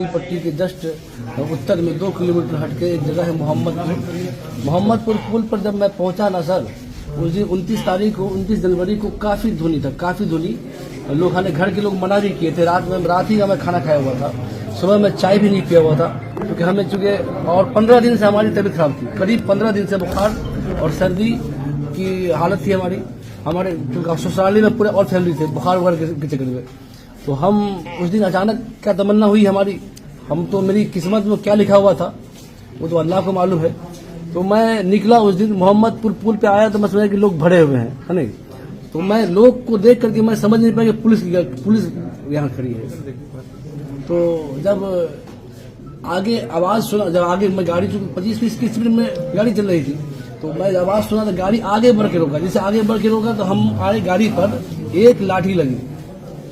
पट्टी के जस्ट उत्तर में 2 किलोमीटर हटके एक जगह है मोहम्मदपुर पुल पर जब मैं पहुंचा ना सर, उस दिन 29 जनवरी को काफी धुनी था, काफी धुनी। लोग घर के लोग मना भी किए थे। रात ही का मैं खाना खाया हुआ था, सुबह में चाय भी नहीं पिया हुआ था, क्योंकि हमें चूंकि और 15 दिन से हमारी तबीयत खराब थी, करीब 15 दिन से बुखार और सर्दी की हालत थी हमारे ससुराली में पूरे और फैमिली थे बुखार वगैरह के चक्कर में। तो हम उस दिन अचानक क्या तमन्ना हुई हमारी, हम तो मेरी किस्मत में क्या लिखा हुआ था वो तो अल्लाह को मालूम है। तो मैं निकला उस दिन मोहम्मदपुर पुल पे आया तो मैं समझा कि लोग भरे हुए हैं, है नहीं। तो मैं लोग को देख करके मैं समझ नहीं पाया कि पुलिस यहाँ खड़ी है। तो जब आगे आवाज सुना, जब आगे मैं गाड़ी 25-20 की स्पीड में गाड़ी चल रही थी, तो मैं आवाज सुना तो गाड़ी आगे बढ़ के रोका। जैसे आगे बढ़ के रोका तो हम आए, गाड़ी पर एक लाठी लगी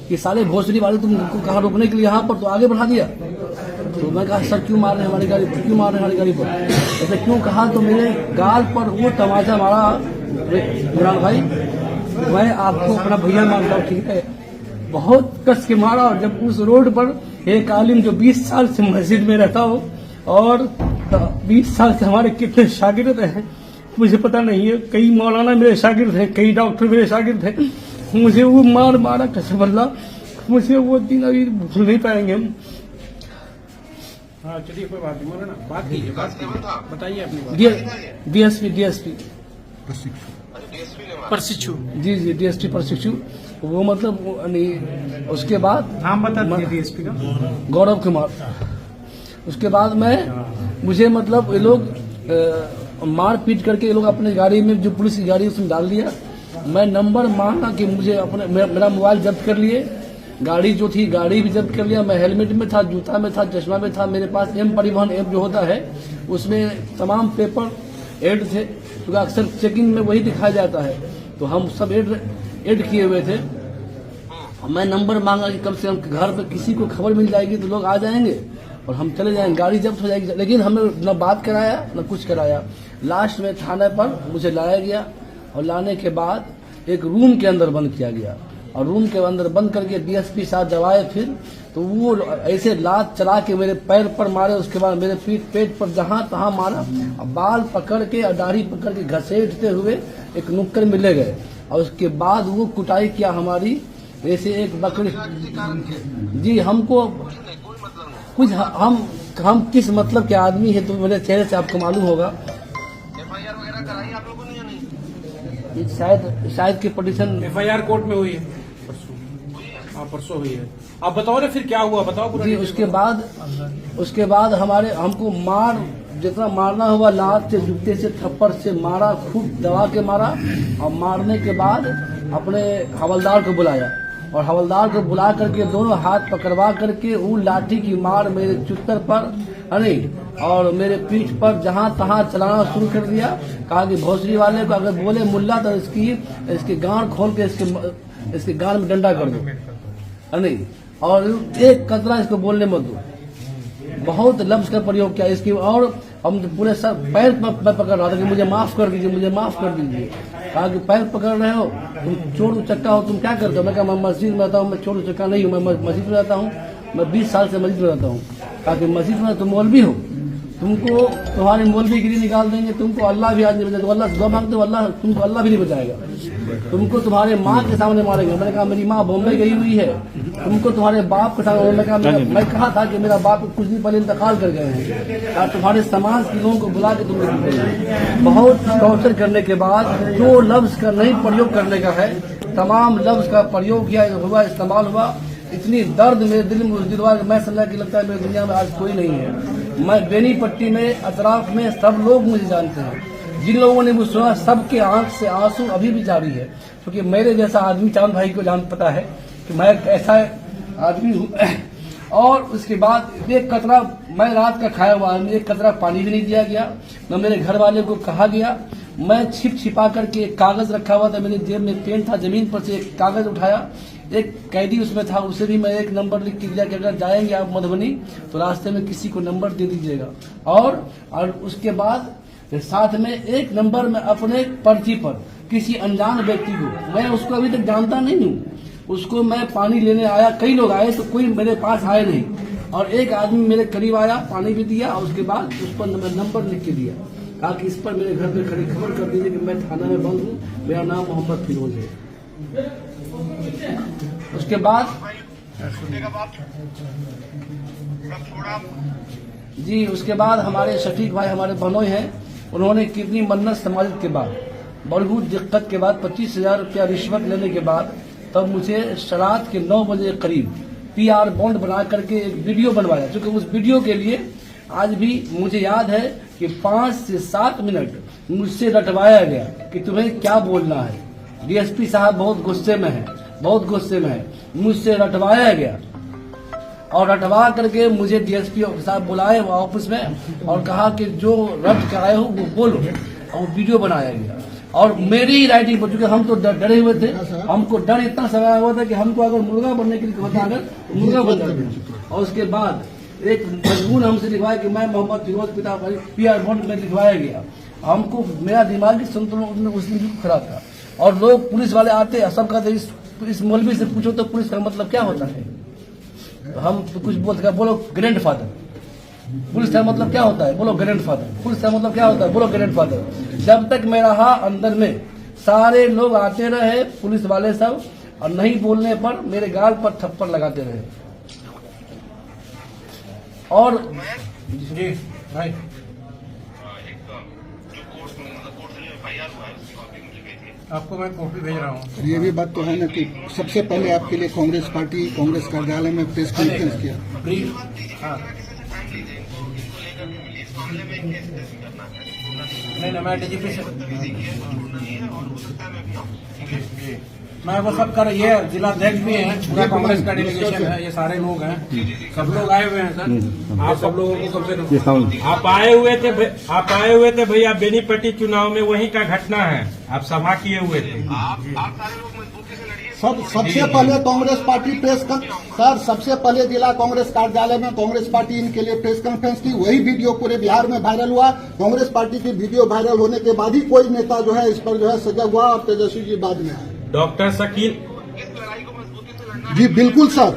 कि साले भोसड़ी वाले तुमको कहाँ रोकने के लिए यहाँ पर, तो आगे बढ़ा दिया। तो मैं कहा सर क्यों मार रहे हैं हमारी गाड़ी पर, क्यों मार रहे हैं हमारी गाड़ी पर, ऐसे क्यों कहा। तो मेरे गाल पर वो तमाचा मारा। इमरान भाई, मैं आपको अपना भैया मानता हूँ, ठीक है, बहुत कस के मारा। और जब उस रोड पर एक आलिम जो 20 साल से मस्जिद में रहता हो और 20 साल से हमारे कितने शागिर्द हैं मुझे पता नहीं है, कई मौलाना मेरे शागिर्द हैं, कई डॉक्टर मेरे शागिर्द हैं, मुझे वो मारा कसम अल्लाह, मुझे वो दिन अभी भूल नहीं पाएंगे हम। हाँ चलिए कोई बात नहीं, ना बात कीजिए, बताइए अपनी बात। डीएसपी प्रशिक्षु, जी डीएसपी प्रशिक्षु, वो मतलब उसके बाद नाम बता दीजिए डीएसपी का। गौरव कुमार। उसके बाद मुझे मतलब ये लोग मार पीट करके ये लोग अपने गाड़ी में, जो पुलिस की गाड़ी उसमें डाल दिया। मैं नंबर मांगा कि मुझे अपने मेरा मोबाइल जब्त कर लिए, गाड़ी जो थी गाड़ी भी जब्त कर लिया। मैं हेलमेट में था, जूता में था, चश्मा में था, मेरे पास एम परिवहन ऐप जो होता है उसमें तमाम पेपर ऐड थे, क्योंकि अक्सर चेकिंग में वही दिखाया जाता है। तो हम सब ऐड किए हुए थे। मैं नंबर मांगा कि कम से कम घर पर किसी को खबर मिल जाएगी तो लोग आ जाएंगे और हम चले जाएंगे, गाड़ी जब्त हो जाएगी। लेकिन हमें न बात कराया न कुछ कराया। लास्ट में थाने पर मुझे लाया गया और लाने के बाद एक रूम के अंदर बंद किया गया, और रूम के अंदर बंद करके डीएसपी साहब जब आए फिर तो वो ऐसे लात चला के मेरे पैर पर मारे। उसके बाद मेरे पेट पर जहां तहां मारा, बाल पकड़ के और दाढ़ी पकड़ के घसीटते हुए एक नुक्कड़ में ले गए। और उसके बाद वो कुटाई किया हमारी, ऐसे एक बकरी। जी हमको कुछ हम किस मतलब के आदमी है तो मेरे चेहरे से आपको मालूम होगा। शायद की पटिशन एफआईआर कोर्ट में हुई है परसों हुई है। आप बताओ ना फिर क्या हुआ, बताओ जी। उसके बाद हमको जितना मारना हुआ, लात से, जूते से, थप्पड़ से मारा, खूब दबा के मारा। और मारने के बाद अपने हवलदार को बुलाया और हवलदार को बुला करके दोनों हाथ पकड़वा करके वो लाठी की मार मेरे चुत्तर पर और मेरे पीठ पर जहां तहां चलाना शुरू कर दिया। कहा कि भोसड़ी वाले को अगर बोले मुल्ला तो इसकी गांड खोल के इसके गांड में डंडा कर दो, है नहीं, और एक कतरा इसको बोलने मत दो। बहुत लफ्ज का प्रयोग किया इसकी। और हम पूरे सर पैर पर पकड़ रहा था कि मुझे माफ कर दीजिए, मुझे माफ कर दीजिए। कहा कि पैर पकड़ रहे हो तुम, चोर चक्का हो, तुम क्या करते हो। मैं कहा मैं मस्जिद में रहता हूँ, मैं चोर चक्का नहीं हूँ, मैं मस्जिद में रहता हूँ, मैं 20 साल से मस्जिद में रहता हूँ। कहा कि मस्जिद में तुम मौलवी हो, तुमको तुम्हारे मौलवी गिरी निकाल देंगे, तुमको अल्लाह भी आज नहीं बचाएगा। तो अल्लाह से दुआ मांगते हो, अल्लाह तुमको अल्लाह भी नहीं बचाएगा, तुमको तुम्हारे माँ के सामने मारेंगे। मैंने कहा मेरी माँ बॉम्बे गई हुई है, तुमको तुम्हारे बाप के सामने। मैं कहा था कि मेरा बाप कुछ दिन पहले इंतकाल कर गए हैं और तुम्हारे समाज के लोगों को बुला के तुम बहुत टॉर्चर करने के बाद जो लफ्ज का नहीं प्रयोग करने का है तमाम लफ्ज का प्रयोग किया हुआ, इस्तेमाल हुआ। इतनी दर्द मेरे दिल में उस दिलवा मैं समझा कि लगता है मेरी दुनिया में आज कोई नहीं है। मैं बेनीपट्टी में, अतराफ में सब लोग मुझे जानते हैं। जिन लोगों ने मुझे सुना सबके आंख से आंसू अभी भी जारी है, क्योंकि मेरे जैसा आदमी चांद भाई को पता है कि मैं ऐसा आदमी हूँ। और उसके बाद एक कतरा मैं रात का खाया हुआ, एक कतरा पानी भी नहीं दिया गया, न मेरे घर वाले को कहा गया। मैं छिपा करके एक कागज रखा हुआ था, मेरे जेब में पेन था, जमीन पर से एक कागज उठाया, एक कैदी उसमें था, उसे भी मैं एक नंबर लिख के दिया कि अगर जाएंगे आप मधुबनी तो रास्ते में किसी को नंबर दे दीजिएगा। और उसके बाद साथ में एक नंबर में अपने पर्ची पर किसी अनजान व्यक्ति को, मैं उसको अभी तक जानता नहीं हूँ, उसको मैं पानी लेने आया, कई लोग आए तो कोई मेरे पास आए नहीं, और एक आदमी मेरे करीब आया, पानी भी दिया और उसके बाद उस पर नंबर लिख के दिया, कहा कि इस पर मेरे घर पे खड़ी खबर कर दीजिए कि मैं थाना में बंद हूँ, मेरा नाम मोहम्मद फिरोज है। उसके बाद जी उसके बाद हमारे शफीक भाई हमारे बहनोई हैं, उन्होंने कितनी मन्नत समाजित के बाद, बहुत दिक्कत के बाद 25,000 रुपया रिश्वत लेने के बाद तब मुझे रात के 9 बजे करीब PR बॉन्ड बना करके एक वीडियो बनवाया, क्योंकि उस वीडियो के लिए आज भी मुझे याद है कि 5 से 7 मिनट मुझसे रटवाया गया कि तुम्हें क्या बोलना है। DSP साहब बहुत गुस्से में है, बहुत गुस्से में है। मुझसे रटवाया गया और रटवा करके मुझे DSP साहब बुलाए ऑफिस में और कहा कि जो रट कराए हो वो बोलो, और वीडियो बनाया गया। और मेरी राइटिंग पर, चूंकि हम तो डरे हुए थे, हमको डर इतना सताया हुआ था कि हमको अगर मुर्गा बनने के लिए कहता अगर तो मुर्गा बन जाते। और उसके बाद एक मजबूर हमसे लिखवाया कि मैं मोहम्मद फिरोज पिता PR बॉन्ड में लिखवाया गया। हमको मेरा दिमागी संतुलन उस दिन खराब था। और लोग पुलिस वाले आते सब कहते इस मौलवी से पूछो तो पुलिस का मतलब क्या होता है, तो हम तो कुछ बोलते बोलो ग्रैंड फादर। पुलिस का मतलब क्या होता है, बोलो ग्रैंड फादर। पुलिस का मतलब क्या होता है, बोलो ग्रैंड फादर। जब तक मैं रहा अंदर में सारे लोग आते रहे पुलिस वाले सब, और नहीं बोलने पर मेरे गाल पर थप्पड़ लगाते रहे। और जी भाई आपको मैं कॉपी भेज रहा हूँ। ये भी बात तो है ना कि सबसे पहले आपके लिए कांग्रेस पार्टी कांग्रेस कार्यालय में प्रेस कॉन्फ्रेंस किया। हाँ। नहीं मैं DGP से मैं वो सब कर, ये जिला अध्यक्ष भी हैं, पूरा कांग्रेस का डेलीगेशन है, ये सारे लोग हैं, सब लोग आए हुए हैं सर। आप सब लोगों को सबसे आप आए हुए थे भैया बेनीपट्टी चुनाव में, वहीं का घटना है, आप सभा किए हुए थे। सबसे पहले कांग्रेस पार्टी सर सबसे पहले जिला कांग्रेस कार्यालय में कांग्रेस पार्टी इनके लिए प्रेस कॉन्फ्रेंस की। वही वीडियो पूरे बिहार में वायरल हुआ। कांग्रेस पार्टी की वीडियो वायरल होने के बाद ही कोई नेता जो है इस पर जो है सजग हुआ और तेजस्वी जी बाद में आए। डॉक्टर शकील जी बिल्कुल सर,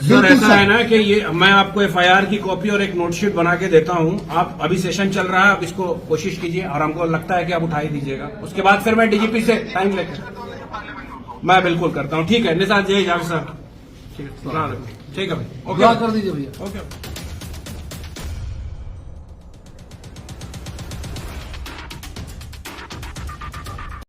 सर ऐसा है ना कि ये मैं आपको FIR की कॉपी और एक नोटशीट बना के देता हूँ। आप अभी सेशन चल रहा है, आप इसको कोशिश कीजिए और हमको लगता है कि आप उठा ही दीजिएगा। उसके बाद फिर मैं DGP से टाइम लेकर मैं बिल्कुल करता हूँ। ठीक है निशाद जय जाग सर, ठीक है भाई, कर दीजिए भैया। ओके।